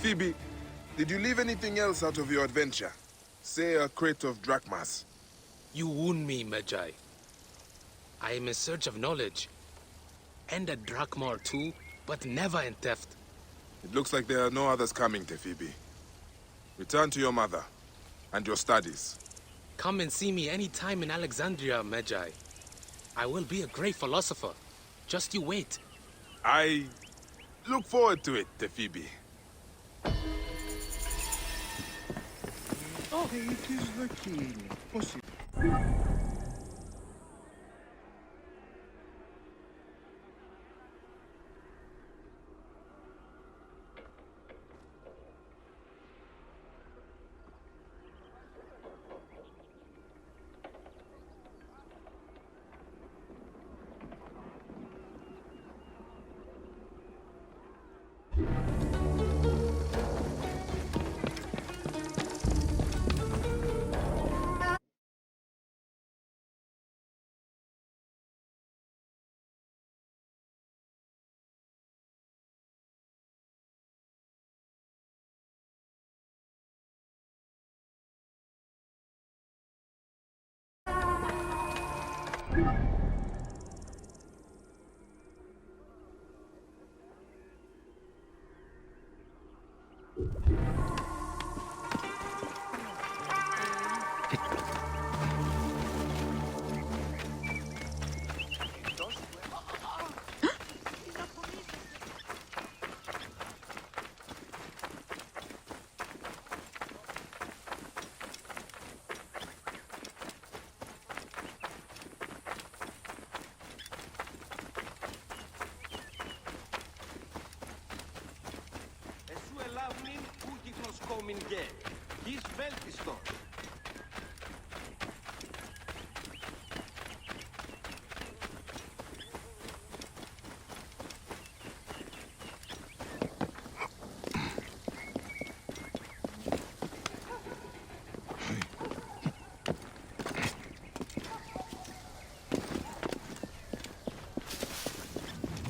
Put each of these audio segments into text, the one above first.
Phoebe, did you leave anything else out of your adventure? Say a crate of drachmas. You wound me, Magi. I am in search of knowledge. And a drachma or two, but never in theft. It looks like there are no others coming, Phoebe. Return to your mother and your studies. Come and see me any time in Alexandria, Magi. I will be a great philosopher. Just you wait. I look forward to it, Phoebe. Oh, it is the king. Possible.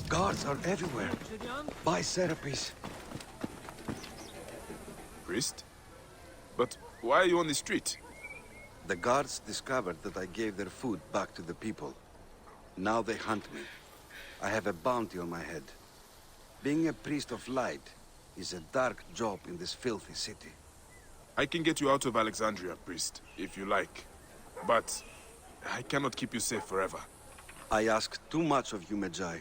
Guards are everywhere. Buy therapies. Priest? But why are you on the street? The guards discovered that I gave their food back to the people. Now they hunt me. I have a bounty on my head. Being a priest of light is a dark job in this filthy city. I can get you out of Alexandria, priest, if you like. But I cannot keep you safe forever. I ask too much of you, Magi.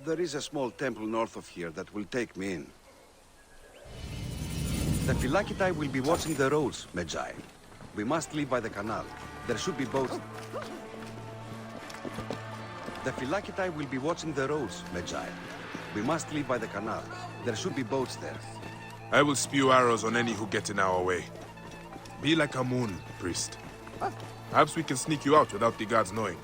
There is a small temple north of here that will take me in. The Phylakitai will be watching the roads, Magi. We must leave by the canal. There should be boats. The Phylakitai will be watching the roads, Magi. We must leave by the canal. There should be boats there. I will spew arrows on any who get in our way. Be like a moon, priest. Perhaps we can sneak you out without the guards knowing.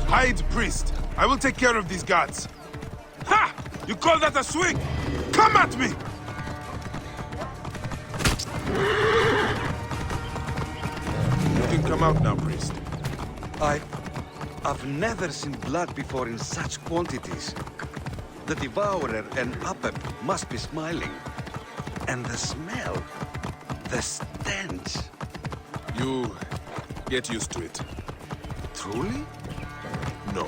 Hide, priest! I will take care of these guards. Ha! You call that a swing? Come at me! You can come out now, priest. I've never seen blood before in such quantities. The Devourer and Apep must be smiling. And the smell, the stench. You get used to it. Truly? No.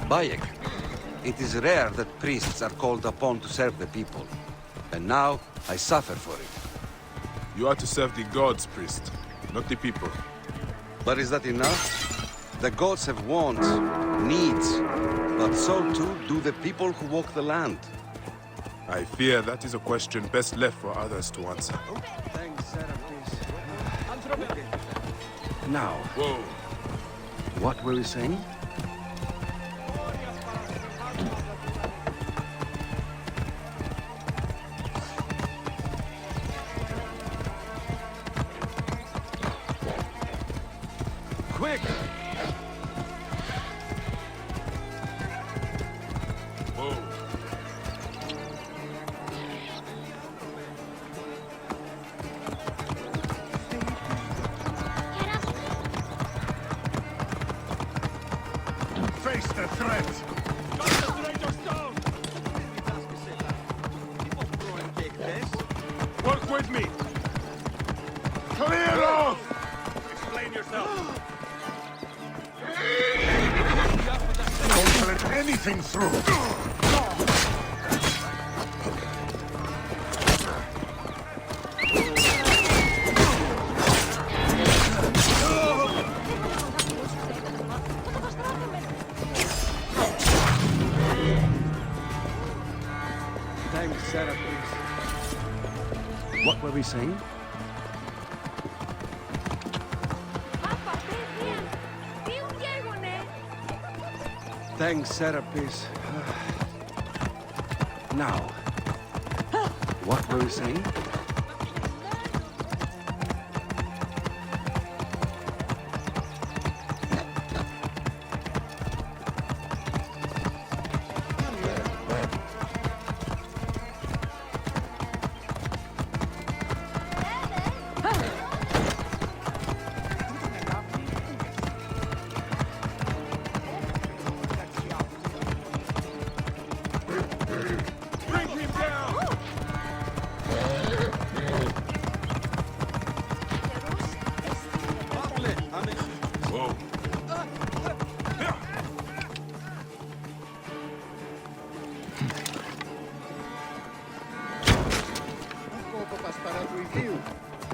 Bayek, it is rare that priests are called upon to serve the people. And now, I suffer for it. You are to serve the gods, priest, not the people. But is that enough? The gods have wants, needs, but so too do the people who walk the land. I fear that is a question best left for others to answer. Thanks, Serapis. Now, Whoa. what were we saying? Quick! Whoa. Face the threat! Work with me! Clear off! Explain yourself! Don't let anything through! Thanks, Serapis. What were we saying? Thanks, Serapis. Now, what were we saying? Bring him down! Whoa. Απόκοπας παρά του ιδίου.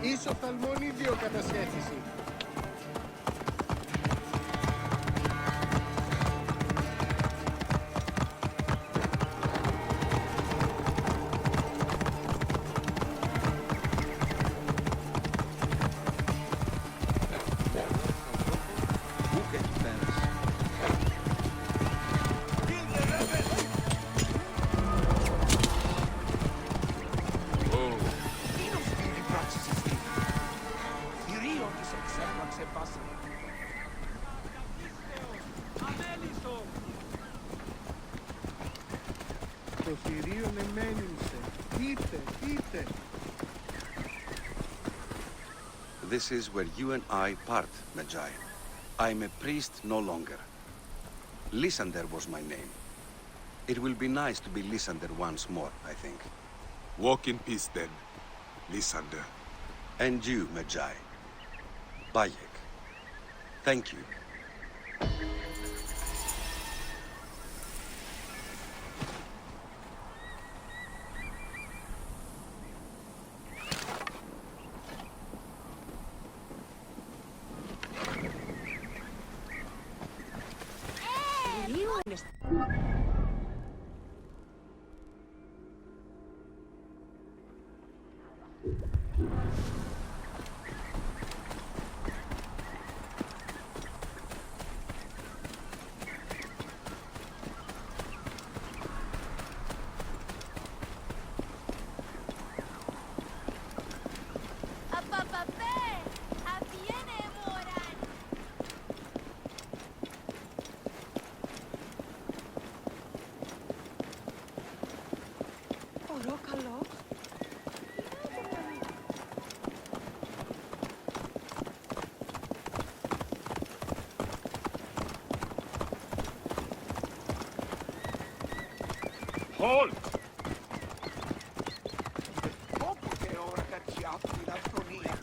Ισοφθαλμόν ίδιο κατασχέθηση. Whoa. Το θηρίον εμένυμσε. Είτε, είτε. This is where you and I part, Magi. I'm a priest no longer. Lysander was my name. It will be nice to be Lysander once more, I think. Walk in peace then, Lysander. And you, Magi. Bayek. Thank you. Halt! Όποτε ώρα κατσιάφτει η αυθονία.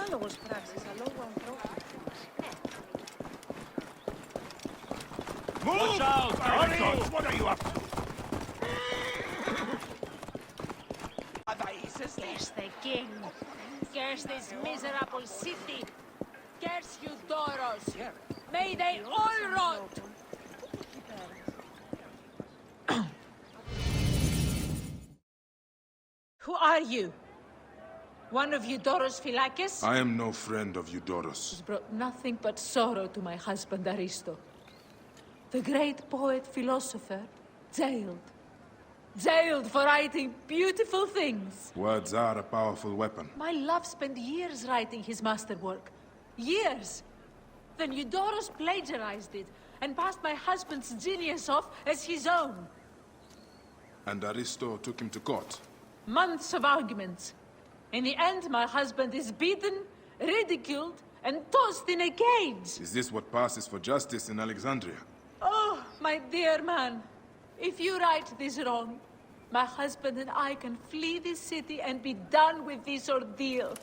Άλογος πράξης, αλόγου ανθρώπου. Watch out! Hurry! What are you up to? Curse the king! Curse this miserable city! Curse you, Doros! May they all rot! Who are you? One of Eudoros Philakis? I am no friend of Eudoros. Has brought nothing but sorrow to my husband Aristo. The great poet philosopher, jailed. Jailed for writing beautiful things. Words are a powerful weapon. My love spent years writing his masterwork. Years. Then Eudoros plagiarized it and passed my husband's genius off as his own. And Aristo took him to court. Months of arguments. In the end, my husband is beaten, ridiculed, and tossed in a cage. Is this what passes for justice in Alexandria? Oh, my dear man. If you right this wrong, my husband and I can flee this city and be done with this ordeal.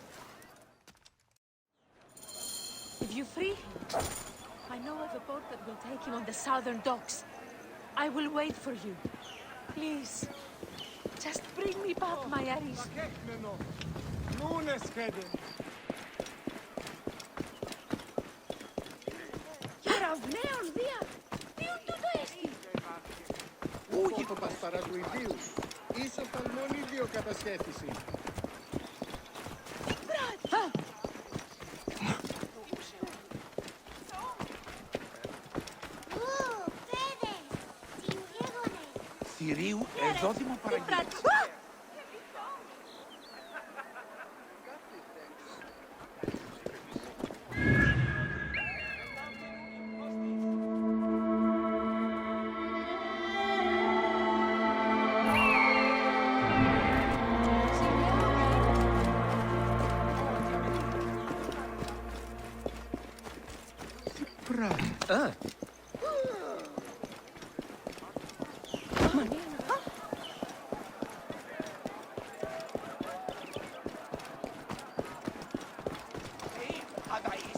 If you free him, I know of a boat that will take him on the southern docks. I will wait for you. Please, just bring me back my Aristo. Ούγι το πασπαράς του ιδίου. Είσαι οφθαλμονίδιο κατασχέθηση. Θηρίου εδόδημα παραγγελίας.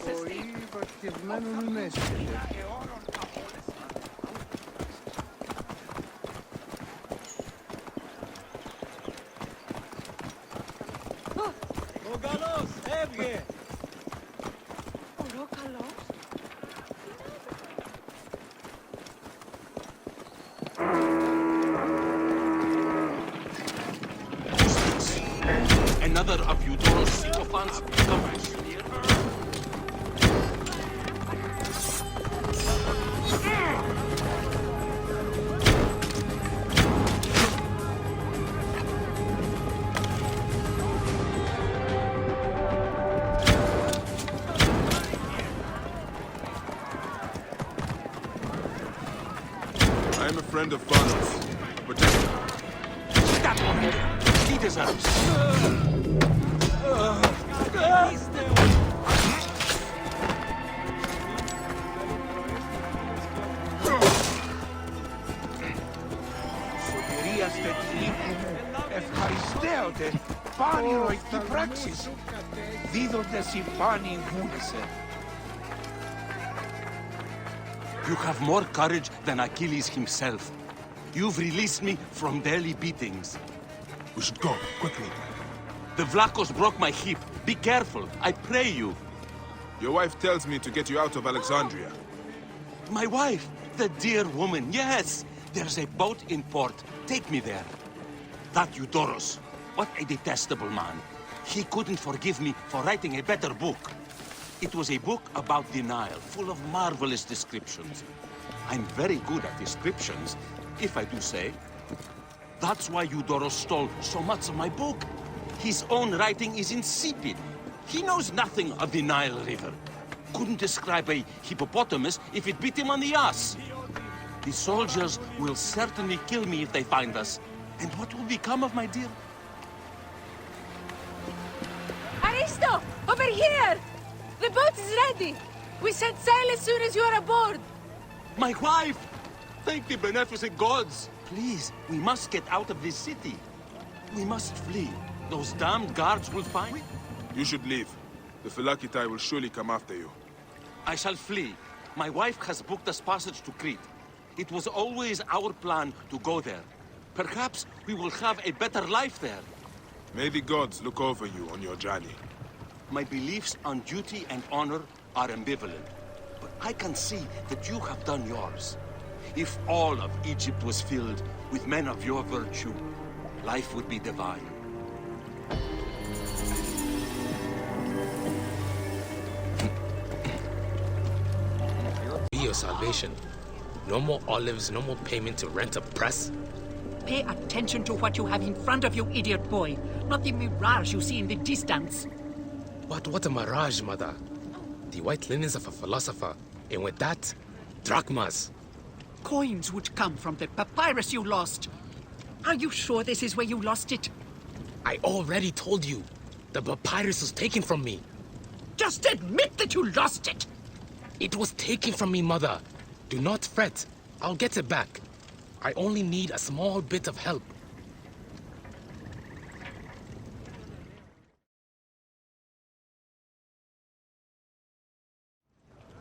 Πολύ βαχευμένο μην έσχεται. Ο καλός έβγε! Ο καλός. Another of Eudoros sycophants covers. I am a friend of Fanos. Protect him. That one! He deserves. Σωτηρίαστε τη λύπη μου, ευχαριστέονται, πάνηροϊκή πράξεις, δίδοντες υπάνοι γούνεσαι. You have more courage than Achilles himself. You've released me from daily beatings. We should go, quickly. The Vlachos broke my hip. Be careful, I pray you. Your wife tells me to get you out of Alexandria. My wife, the dear woman, yes. There's a boat in port. Take me there. That Eudoros, what a detestable man. He couldn't forgive me for writing a better book. It was a book about the Nile, full of marvelous descriptions. I'm very good at descriptions, if I do say. That's why Eudoros stole so much of my book. His own writing is insipid. He knows nothing of the Nile River. Couldn't describe a hippopotamus if it bit him on the ass. The soldiers will certainly kill me if they find us. And what will become of my dear? Aristo! Over here! The boat is ready! We set sail as soon as you are aboard! My wife! Thank the beneficent gods! Please, we must get out of this city. We must flee. Those damned guards will find me. You should leave. The Philakitai will surely come after you. I shall flee. My wife has booked us passage to Crete. It was always our plan to go there. Perhaps we will have a better life there. May the gods look over you on your journey. My beliefs on duty and honor are ambivalent. But I can see that you have done yours. If all of Egypt was filled with men of your virtue, life would be divine. your salvation. No more olives, no more payment to rent a press. Pay attention to what you have in front of you, idiot boy, not the mirage you see in the distance. But what a mirage, mother. The white linens of a philosopher, and with that, drachmas. Coins would come from the papyrus you lost. Are you sure this is where you lost it? I already told you. The papyrus was taken from me. Just admit that you lost it! It was taken from me, mother. Do not fret. I'll get it back. I only need a small bit of help.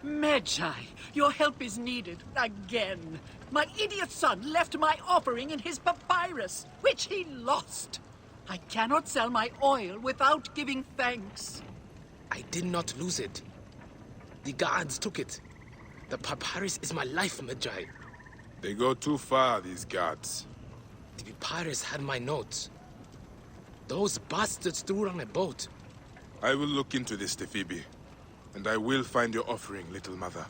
Magi, your help is needed again. My idiot son left my offering in his papyrus, which he lost. I cannot sell my oil without giving thanks. I did not lose it. The guards took it. The papyrus is my life, Magi. They go too far, these guards. The papyrus had my notes. Those bastards threw it on a boat. I will look into this, Phoebe. And I will find your offering, little mother.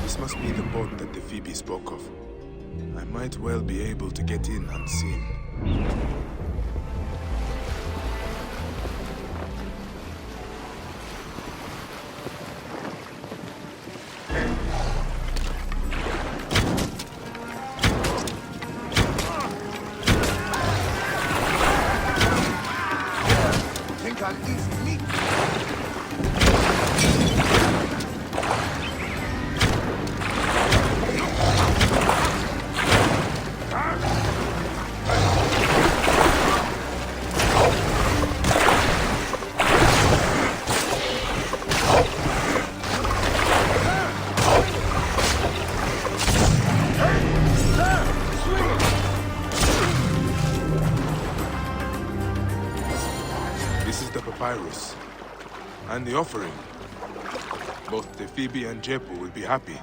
This must be the boat that the Phoebe spoke of. I might well be able to get in unseen. Think I'll eat meat? This is the papyrus. And the offering. Both the Phoebe and Jepu will be happy.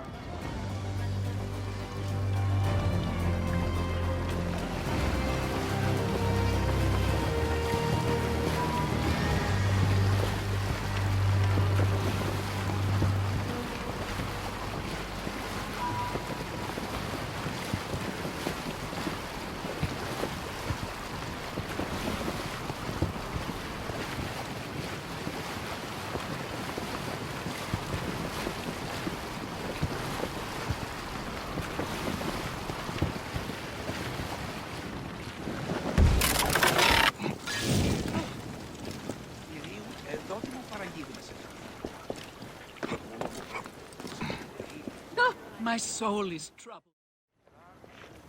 My soul is troubled.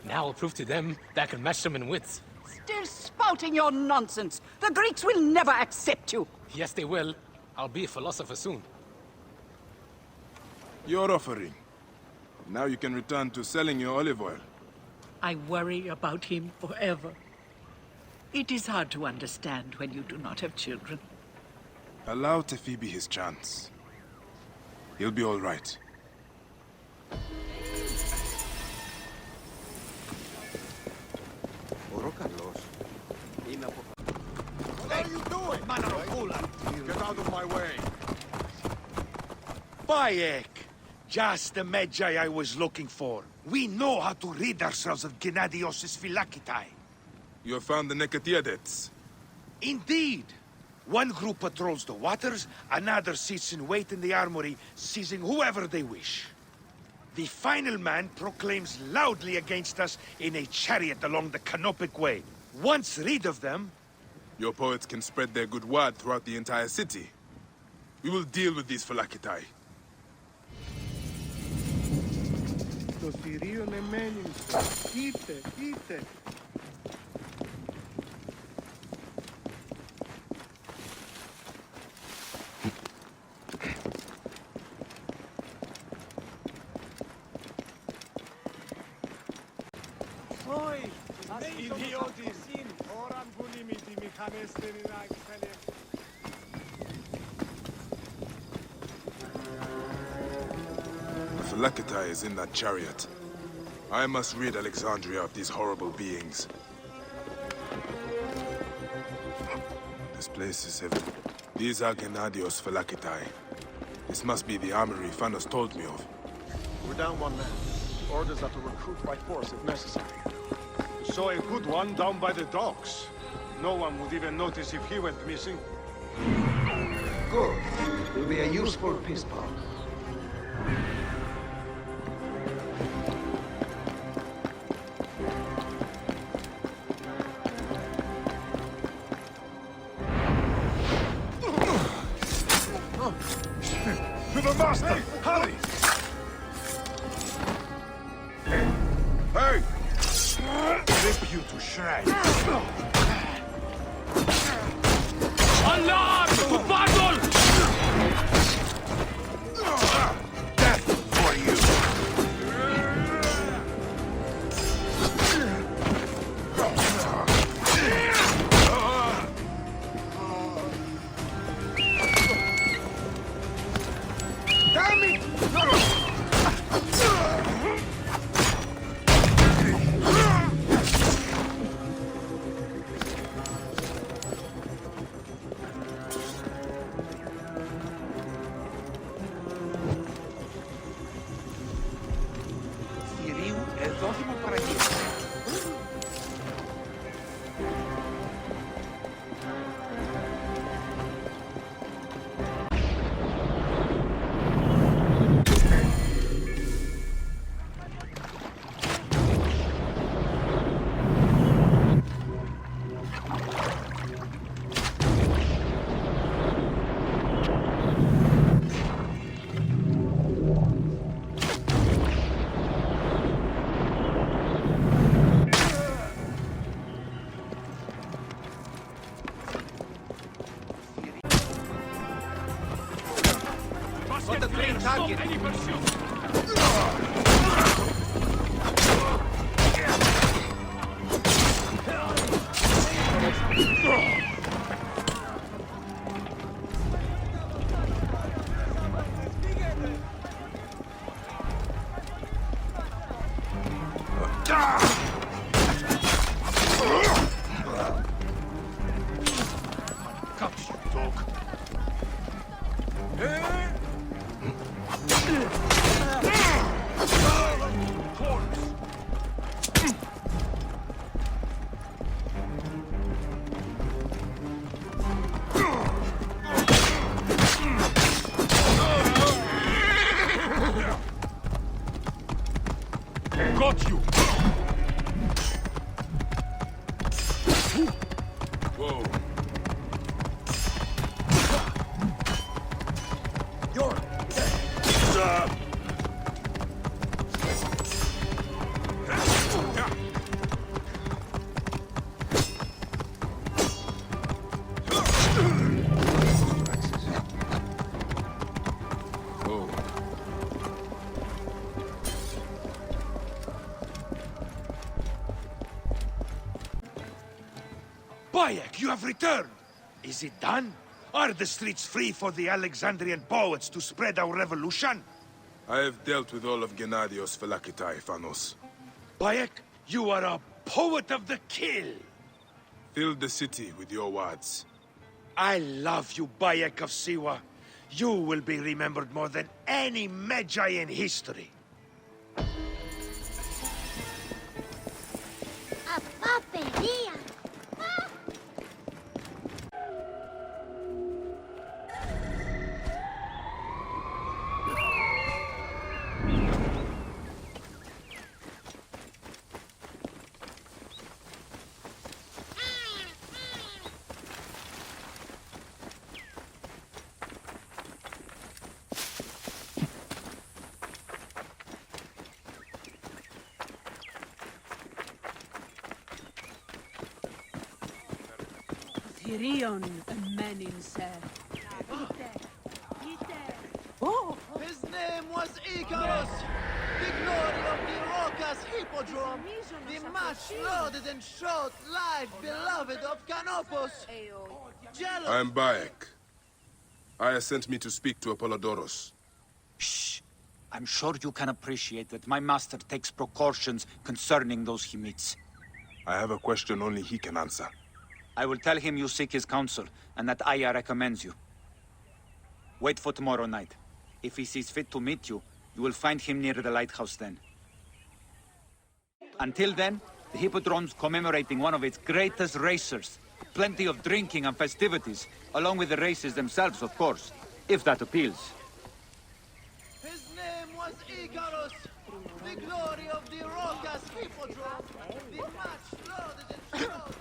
Now I'll prove to them that I can match them in wits. Still spouting your nonsense. The Greeks will never accept you. Yes, they will. I'll be a philosopher soon. Your offering. Now you can return to selling your olive oil. I worry about him forever. It is hard to understand when you do not have children. Allow Phoebe his chance. He'll be all right. What are you doing? Get out of my way. Bayek! Just the Magi I was looking for. We know how to rid ourselves of Gennadios' Phylakitae. You have found the Nekatiadets. Indeed! One group patrols the waters, another sits in wait in the armory, seizing whoever they wish. The final man proclaims loudly against us in a chariot along the Canopic Way. Once rid of them... Your poets can spread their good word throughout the entire city. We will deal with these Phylakitae. Το θηρίον εμένυμστε. Είτε. The Phylakitai is in that chariot. I must rid Alexandria of these horrible beings. This place is heaven. These are Gennadios Phylakitai. This must be the armory Phanos told me of. We're down one man. Orders are to recruit by force if necessary. Saw a good one down by the docks. No one would even notice if he went missing. Good. Will be a useful piece bomb. To the master! Hurry! Hey! Rip you to shreds. Allah! To battle! Death for you! Damn it! Θηρίου εδόθημα παραγγείλου. Got the train target! Any pursuit! Come, you dog. Got you! Whoa. Whoa. Bayek, you have returned! Is it done? Are the streets free for the Alexandrian poets to spread our revolution? I have dealt with all of Gennadios Phylakitai, Phanos. Bayek, you are a poet of the kill! Fill the city with your words. I love you, Bayek of Siwa. You will be remembered more than any Magi in history. Kirion, a man in Oh! His name was Icarus! The glory of the Raucous Hippodrome! The much-lauded and short-lived beloved of Canopus! Jealous! I am Bayek. Aya sent me to speak to Apollodoros. Shh! I'm sure you can appreciate that my master takes precautions concerning those he meets. I have a question only he can answer. I will tell him you seek his counsel, and that Aya recommends you. Wait for tomorrow night. If he sees fit to meet you, you will find him near the lighthouse then. Until then, the Hippodrome's commemorating one of its greatest racers. Plenty of drinking and festivities, along with the races themselves, of course, if that appeals. His name was Icarus! The glory of the Raucous Hippodrome! The much-lauded and short-lived...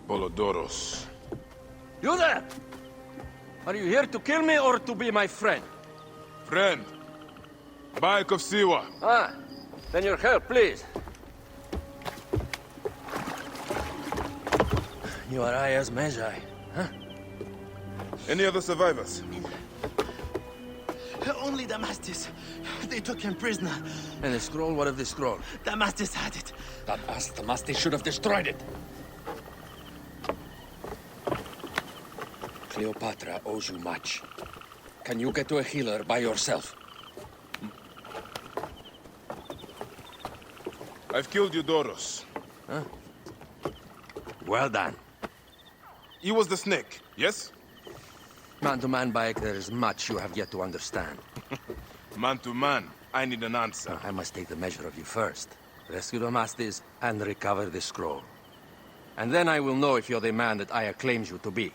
Apollodoros. You there! Are you here to kill me or to be my friend? Friend. Bayek of Siwa. Ah, then your help, please. You are Aya's Magi, huh? Any other survivors? Only Damastis. They took him prisoner. And the scroll? What of the scroll? Damastis had it. Damastis should have destroyed it. Cleopatra owes you much. Can you get to a healer by yourself? I've killed Eudoros. Huh? Well done. He was the snake, yes? Man to man, Bayek, there is much you have yet to understand. Man to man, I need an answer. I must take the measure of you first. Rescue Damastis and recover the scroll. And then I will know if you're the man that Aya claims you to be.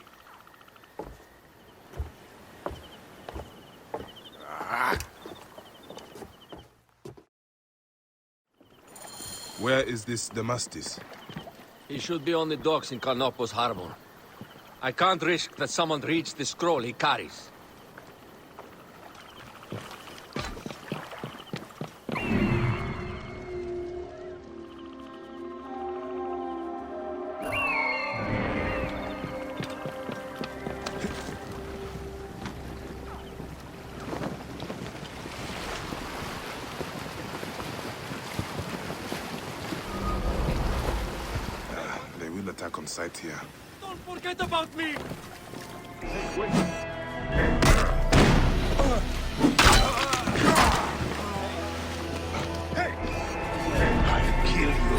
Where is this Damastis? He should be on the docks in Canopus Harbor. I can't risk that someone reads the scroll he carries. They will attack on sight here. Don't forget about me! I'll kill you.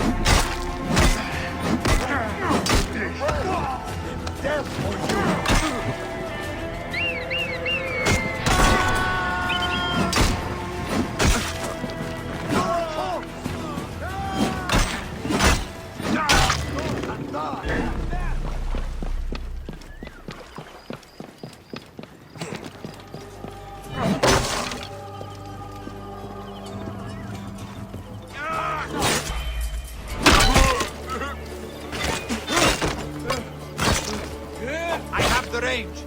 Death for you. I have the range.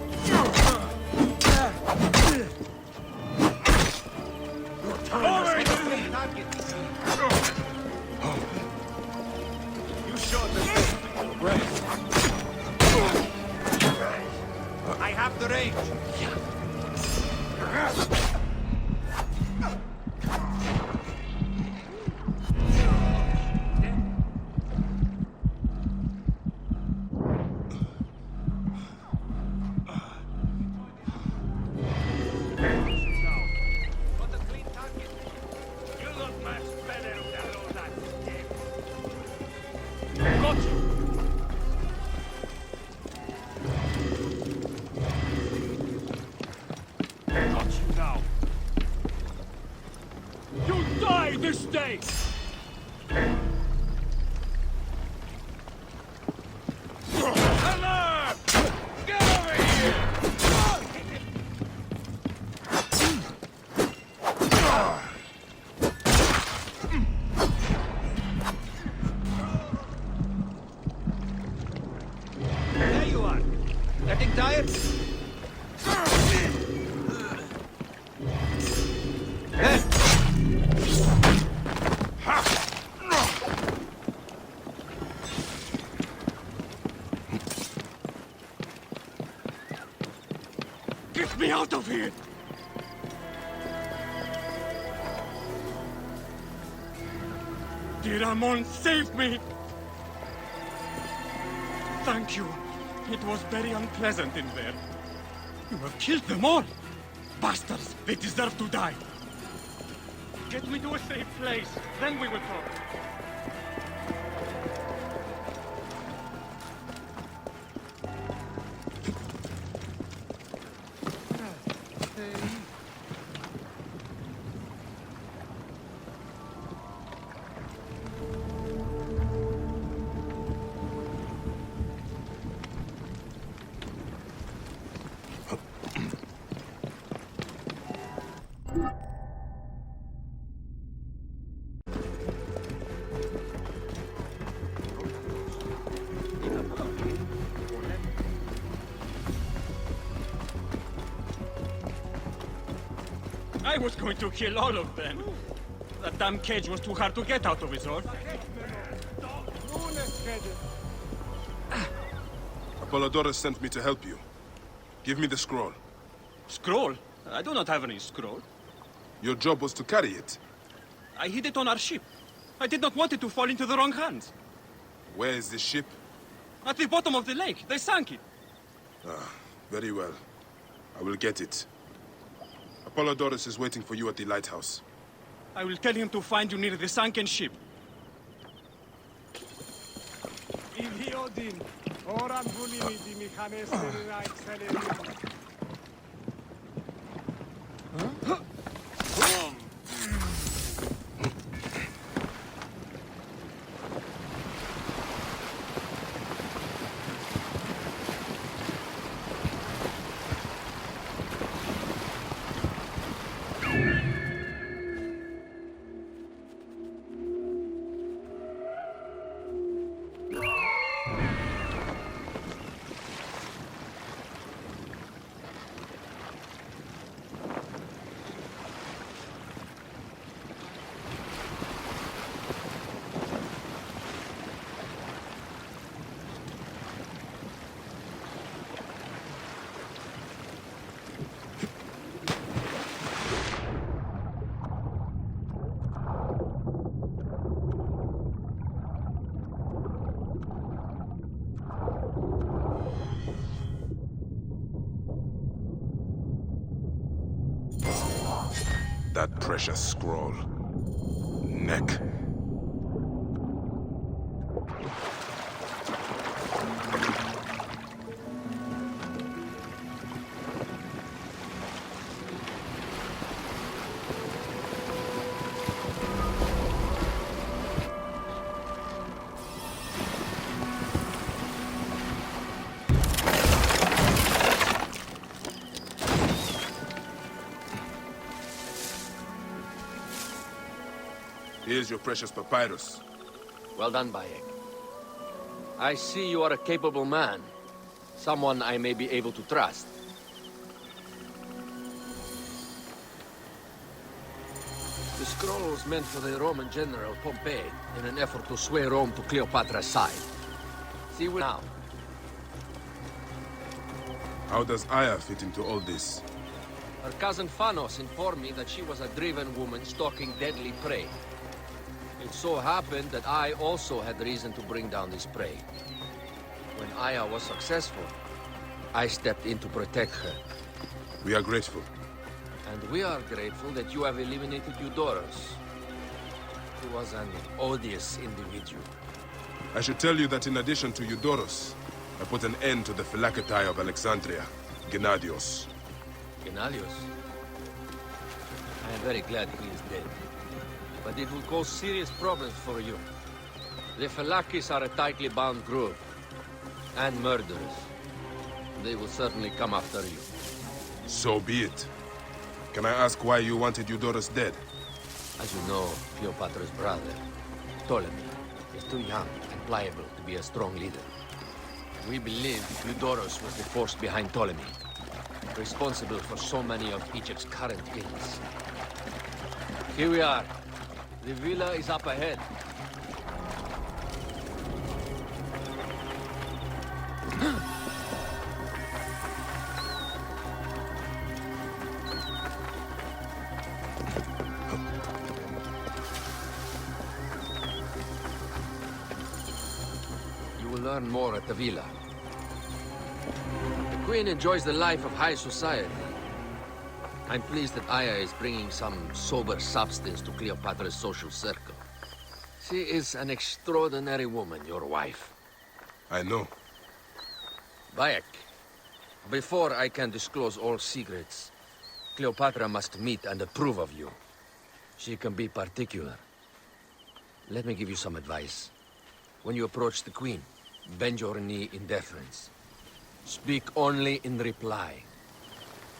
You showed them. Right. I have the range. You die this day! Get me out of here! Dear Ramon, save me! Thank you. It was very unpleasant in there. You have killed them all! Bastards! They deserve to die! Get me to a safe place, then we will talk. I was going to kill all of them. That damn cage was too hard to get out of, is all. Apollodorus sent me to help you. Give me the scroll. Scroll? I do not have any scroll. Your job was to carry it. I hid it on our ship. I did not want it to fall into the wrong hands. Where is the ship? At the bottom of the lake. They sank it. Ah, very well. I will get it. Apollodorus is waiting for you at the lighthouse. I will tell him to find you near the sunken ship. That precious scroll. Neck. Here's your precious papyrus. Well done, Bayek. I see you are a capable man. Someone I may be able to trust. The scroll was meant for the Roman general Pompey in an effort to sway Rome to Cleopatra's side. See you now. How does Aya fit into all this? Her cousin Phanos informed me that she was a driven woman stalking deadly prey. It so happened that I also had reason to bring down this prey. When Aya was successful, I stepped in to protect her. We are grateful. And we are grateful that you have eliminated Eudorus. He was an odious individual. I should tell you that in addition to Eudorus, I put an end to the Phylacetae of Alexandria, Gennadios. Gennadios? I am very glad he is dead. But it will cause serious problems for you. The Phylakis are a tightly bound group, and murderers. They will certainly come after you. So be it. Can I ask why you wanted Eudorus dead? As you know, Cleopatra's brother, Ptolemy, is too young and pliable to be a strong leader. We believe Eudorus was the force behind Ptolemy, responsible for so many of Egypt's current ills. Here we are. The villa is up ahead. You will learn more at the villa. The Queen enjoys the life of high society. I'm pleased that Aya is bringing some sober substance to Cleopatra's social circle. She is an extraordinary woman, your wife. I know. Bayek, before I can disclose all secrets, Cleopatra must meet and approve of you. She can be particular. Let me give you some advice. When you approach the Queen, bend your knee in deference. Speak only in reply.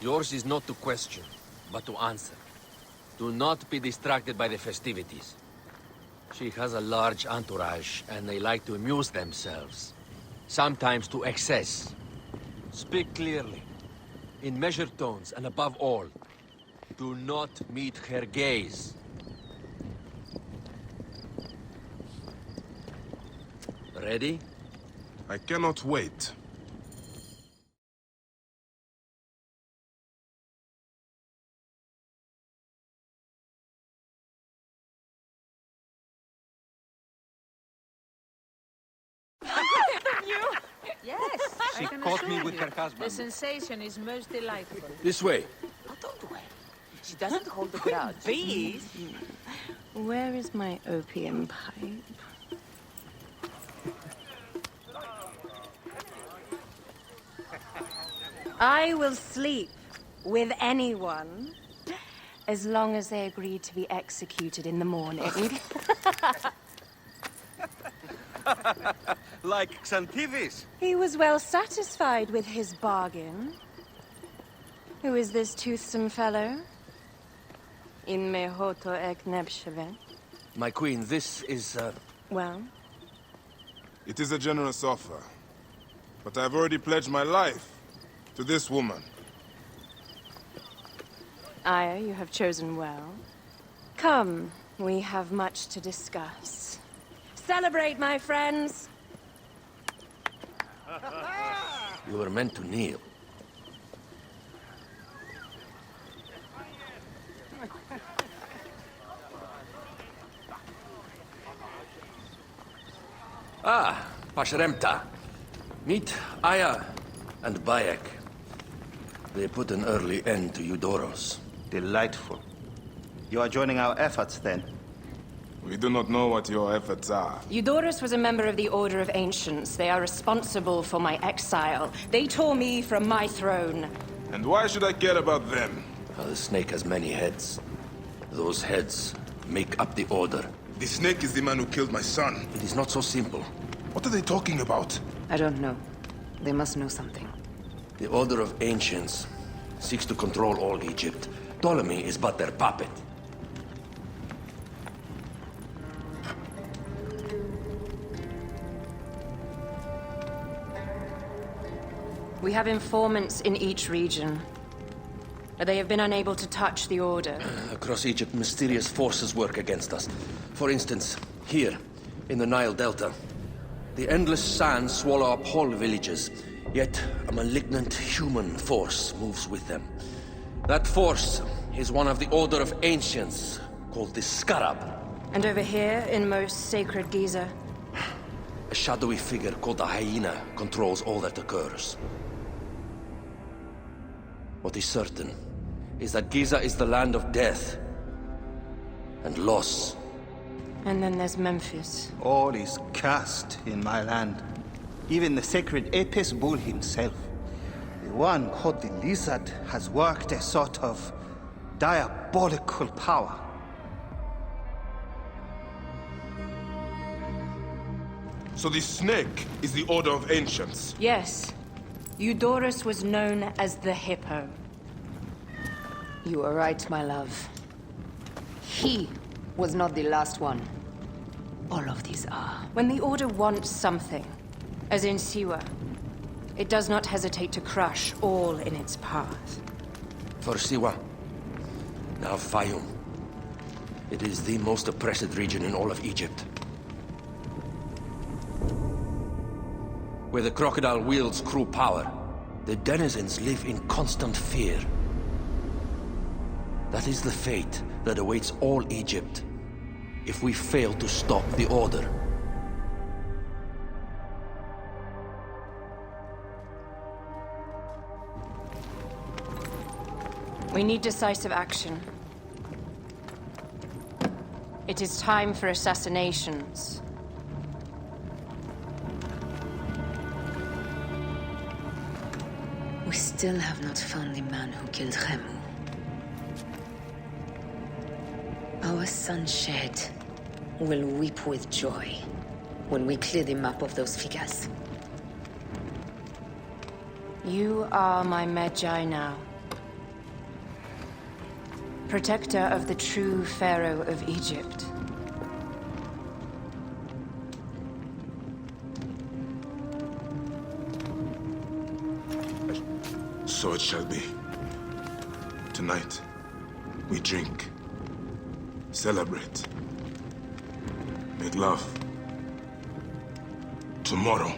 Yours is not to question, but to answer. Do not be distracted by the festivities. She has a large entourage, and they like to amuse themselves. Sometimes to excess. Speak clearly, in measured tones, and above all, do not meet her gaze. Ready? I cannot wait. Yes, She I can caught assure me with you. her husband. The sensation is most delightful. This way. She doesn't hold the grudge. Bees? Where is my opium pipe? I will sleep with anyone as long as they agree to be executed in the morning. Like Xantivis. He was well satisfied with his bargain. Who is this toothsome fellow? In mehoto ek nebsheve. My queen, this is, Well, It is a generous offer. But I've already pledged my life to this woman. Aya, you have chosen well. Come, we have much to discuss. Celebrate, my friends! you were meant to kneel. Ah, Pashremta. Meet Aya and Bayek. They put an early end to Eudoros. Delightful. You are joining our efforts, then? We do not know what your efforts are. Eudorus was a member of the Order of Ancients. They are responsible for my exile. They tore me from my throne. And why should I care about them? The snake has many heads. Those heads make up the Order. The snake is the man who killed my son. It is not so simple. What are they talking about? I don't know. They must know something. The Order of Ancients seeks to control all Egypt. Ptolemy is but their puppet. We have informants in each region. They have been unable to touch the Order. Across Egypt, mysterious forces work against us. For instance, here, in the Nile Delta, the endless sands swallow up whole villages, yet a malignant human force moves with them. That force is one of the Order of Ancients, called the Scarab. And over here, in most sacred Giza? A shadowy figure called the Hyena controls all that occurs. What is certain is that Giza is the land of death and loss. And then there's Memphis. All is cursed in my land. Even the sacred Apis bull himself. The one called the Lizard has worked a sort of diabolical power. So the snake is the Order of Ancients? Yes. Eudorus was known as the Hippo. You are right, my love. He was not the last one. All of these are. When the Order wants something, as in Siwa, it does not hesitate to crush all in its path. For Siwa, now Fayum. It is the most oppressed region in all of Egypt. Where the crocodile wields cruel power, the denizens live in constant fear. That is the fate that awaits all Egypt if we fail to stop the Order. We need decisive action. It is time for assassinations. We still have not found the man who killed Khemu. Our son Shed will weep with joy when we clear the map of those figures. You are my Magi now. Protector of the true Pharaoh of Egypt. So it shall be. Tonight, we drink, celebrate, make love. Tomorrow,